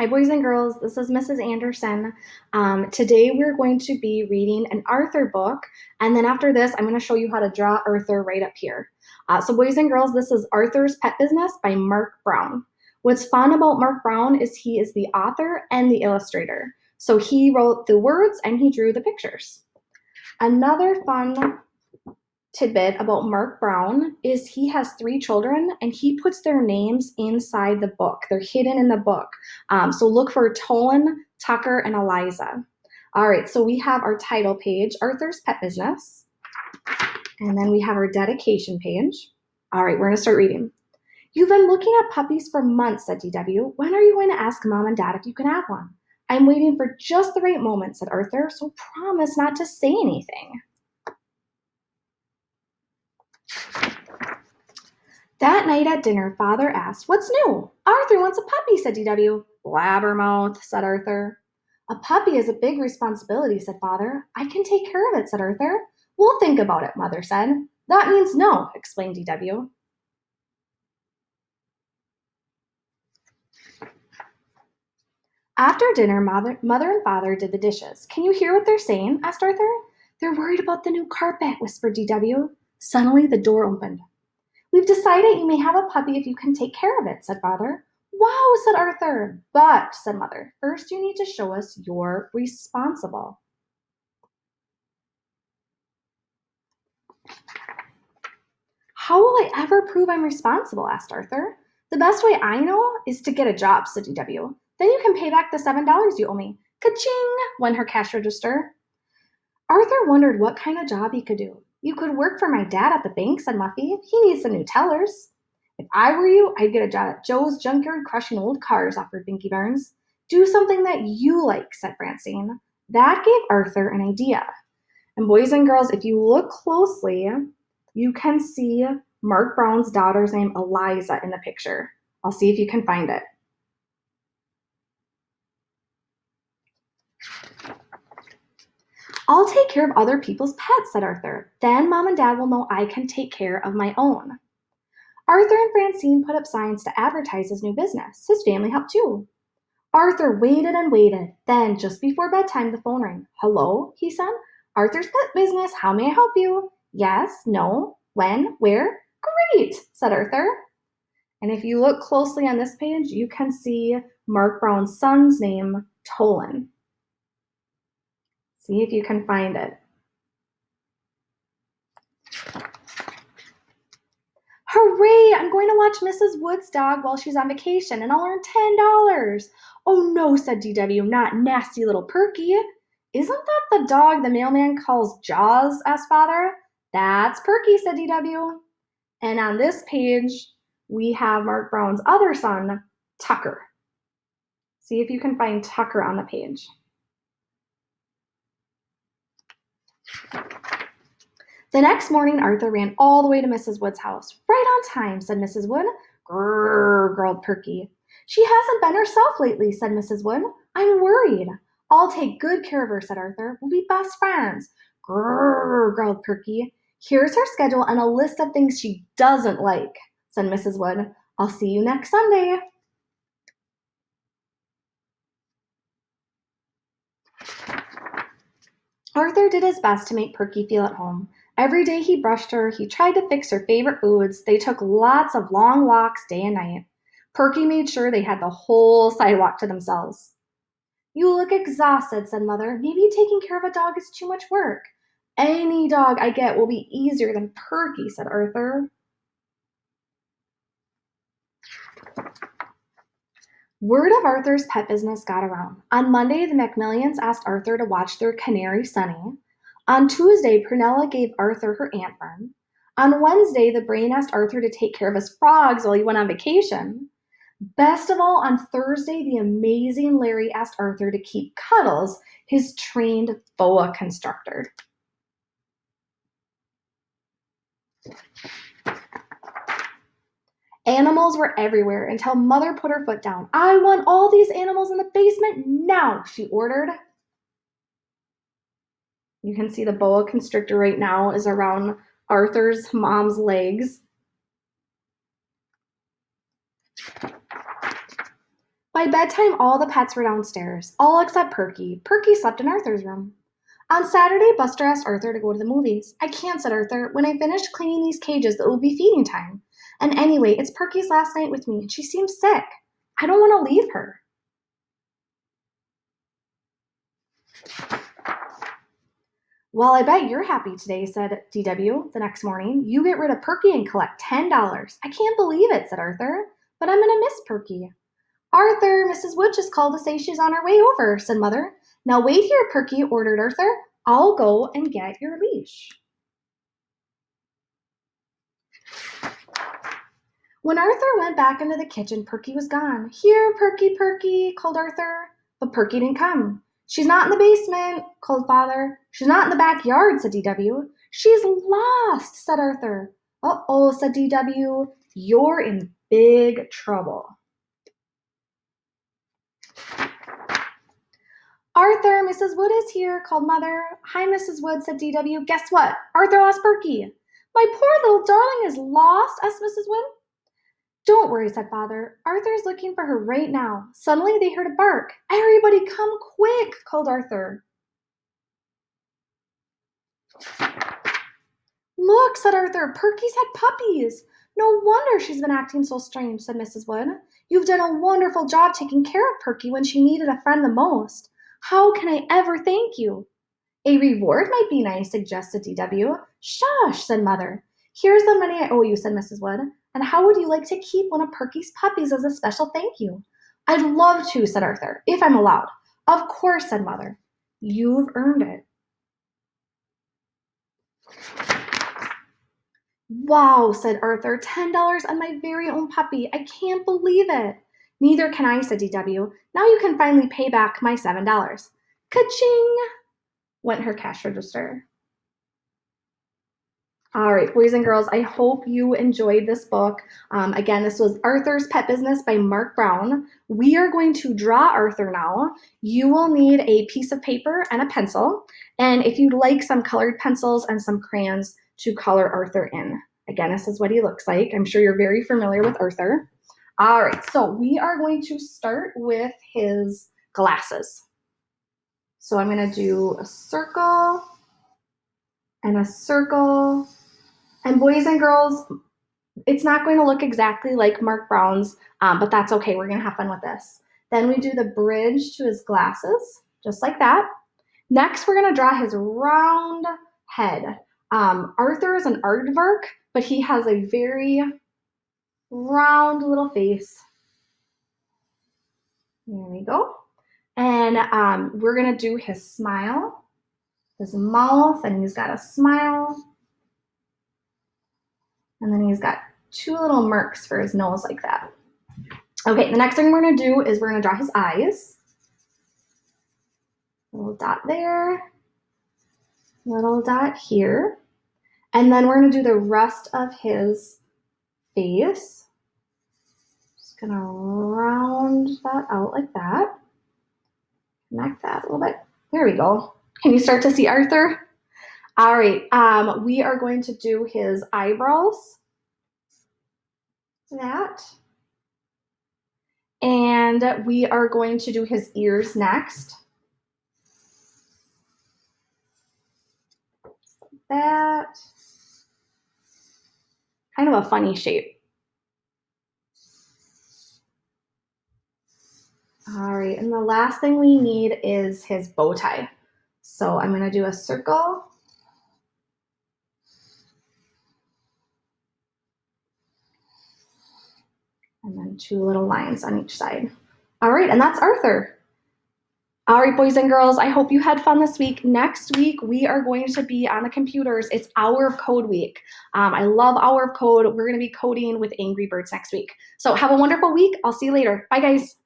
Hi, boys and girls. This is Mrs. Anderson. Today we're going to be reading an Arthur book, and then after this, I'm going to show you how to draw Arthur right up here. So, boys and girls, this is Arthur's Pet Business by Mark Brown. What's fun about Mark Brown is he is the author and the illustrator. So he wrote the words and he drew the pictures. Another fun tidbit about Mark Brown is he has 3 children and he puts their names inside the book. They're hidden in the book. So look for Tolan, Tucker, and Eliza. All right, so we have our title page, Arthur's Pet Business. And then we have our dedication page. All right, we're going to start reading. You've been looking at puppies for months, said DW. When are you going to ask Mom and Dad if you can have one? I'm waiting for just the right moment, said Arthur, so promise not to say anything. That night at dinner, Father asked, What's new? Arthur wants a puppy, said DW. Blabbermouth, said Arthur. A puppy is a big responsibility, said Father. I can take care of it, said Arthur. We'll think about it, Mother said. That means no, explained DW. After dinner, Mother and Father did the dishes. Can you hear what they're saying? Asked Arthur. They're worried about the new carpet, whispered DW. Suddenly, the door opened. We've decided you may have a puppy if you can take care of it, said Father. Wow, said Arthur. But, said Mother, first you need to show us you're responsible. How will I ever prove I'm responsible? Asked Arthur. The best way I know is to get a job, said DW. Then you can pay back the $7 you owe me. Ka-ching, went her cash register. Arthur wondered what kind of job he could do. You could work for my dad at the bank, said Muffy. He needs some new tellers. If I were you, I'd get a job at Joe's junkyard crushing old cars, offered Binky Barnes. Do something that you like, said Francine. That gave Arthur an idea. And boys and girls, if you look closely, you can see Mark Brown's daughter's name, Eliza, in the picture. I'll see if you can find it. I'll take care of other people's pets, said Arthur. Then Mom and Dad will know I can take care of my own. Arthur and Francine put up signs to advertise his new business. His family helped too. Arthur waited and waited. Then, just before bedtime, the phone rang. Hello, he said. Arthur's Pet Business. How may I help you? Yes, no, when, where? Great, said Arthur. And if you look closely on this page, you can see Mark Brown's son's name, Tolan. See if you can find it. Hooray! I'm going to watch Mrs. Wood's dog while she's on vacation, and I'll earn $10. Oh no, said DW, not nasty little Perky. Isn't that the dog the mailman calls Jaws? Asked Father. That's Perky, said DW. And on this page, we have Mark Brown's other son, Tucker. See if you can find Tucker on the page. The next morning, Arthur ran all the way to Mrs. Wood's house. Right on time, said Mrs. Wood. Grrr, growled Perky. She hasn't been herself lately, said Mrs. Wood. I'm worried. I'll take good care of her, said Arthur. We'll be best friends. Grrr, growled Perky. Here's her schedule and a list of things she doesn't like, said Mrs. Wood. I'll see you next Sunday. Arthur did his best to make Perky feel at home. Every day he brushed her, he tried to fix her favorite foods. They took lots of long walks day and night. Perky made sure they had the whole sidewalk to themselves. You look exhausted, said Mother. Maybe taking care of a dog is too much work. Any dog I get will be easier than Perky, said Arthur. Word of Arthur's pet business got around. On Monday, the Macmillans asked Arthur to watch their canary, Sunny. On Tuesday, Prunella gave Arthur her ant farm. On Wednesday, the Brain asked Arthur to take care of his frogs while he went on vacation. Best of all, on Thursday, the amazing Larry asked Arthur to keep Cuddles, his trained boa constrictor. Animals were everywhere until Mother put her foot down. I want all these animals in the basement now, she ordered. You can see the boa constrictor right now is around Arthur's mom's legs. By bedtime, all the pets were downstairs, all except Perky. Perky slept in Arthur's room. On Saturday, Buster asked Arthur to go to the movies. I can't, said Arthur. When I finish cleaning these cages, it will be feeding time. And anyway, it's Perky's last night with me, and she seems sick. I don't want to leave her. Well, I bet you're happy today, said DW the next morning. You get rid of Perky and collect $10. I can't believe it, said Arthur, but I'm going to miss Perky. Arthur, Mrs. Wood just called to say she's on her way over, said Mother. Now wait here, Perky, ordered Arthur. I'll go and get your leash. When Arthur went back into the kitchen, Perky was gone. Here, Perky, Perky, called Arthur. But Perky didn't come. She's not in the basement, called Father. She's not in the backyard, said DW. She's lost, said Arthur. Uh-oh, said DW. You're in big trouble. Arthur, Mrs. Wood is here, called Mother. Hi, Mrs. Wood, said DW. Guess what? Arthur lost Perky. My poor little darling is lost, asked Mrs. Wood. Don't worry, said Father. Arthur's looking for her right now. Suddenly they heard a bark. Everybody come quick, called Arthur. Look, said Arthur, Perky's had puppies. No wonder she's been acting so strange, said Mrs. Wood. You've done a wonderful job taking care of Perky when she needed a friend the most. How can I ever thank you? A reward might be nice, suggested DW. Shush, said Mother. Here's the money I owe you, said Mrs. Wood. And how would you like to keep one of Perky's puppies as a special thank you? I'd love to, said Arthur, if I'm allowed. Of course, said Mother. You've earned it. Wow, said Arthur, $10 on my very own puppy. I can't believe it. Neither can I, said DW. Now you can finally pay back my $7. Ka-ching! Went her cash register. All right, boys and girls, I hope you enjoyed this book. Again, this was Arthur's Pet Business by Mark Brown. We are going to draw Arthur now. You will need a piece of paper and a pencil. And if you'd like some colored pencils and some crayons to color Arthur in. Again, this is what he looks like. I'm sure you're very familiar with Arthur. All right, so we are going to start with his glasses. So I'm going to do a circle and a circle. And boys and girls, it's not going to look exactly like Mark Brown's, but that's okay. We're going to have fun with this. Then we do the bridge to his glasses, just like that. Next, we're going to draw his round head. Arthur is an aardvark, but he has a very round little face. There we go. And we're going to do his smile, his mouth, and he's got a smile. And then he's got two little merks for his nose like that. Okay, the next thing we're going to do is we're going to draw his eyes. Little dot there. Little dot here. And then we're going to do the rest of his face. Just going to round that out like that. Connect that a little bit. There we go. Can you start to see Arthur? All right, we are going to do his eyebrows. That. And we are going to do his ears next. That. Kind of a funny shape. All right, and the last thing we need is his bow tie. So I'm going to do a circle. And then two little lines on each side. All right, and that's Arthur. All right, boys and girls, I hope you had fun this week. Next week, we are going to be on the computers. It's Hour of Code week. I love Hour of Code. We're going to be coding with Angry Birds next week. So have a wonderful week. I'll see you later. Bye, guys.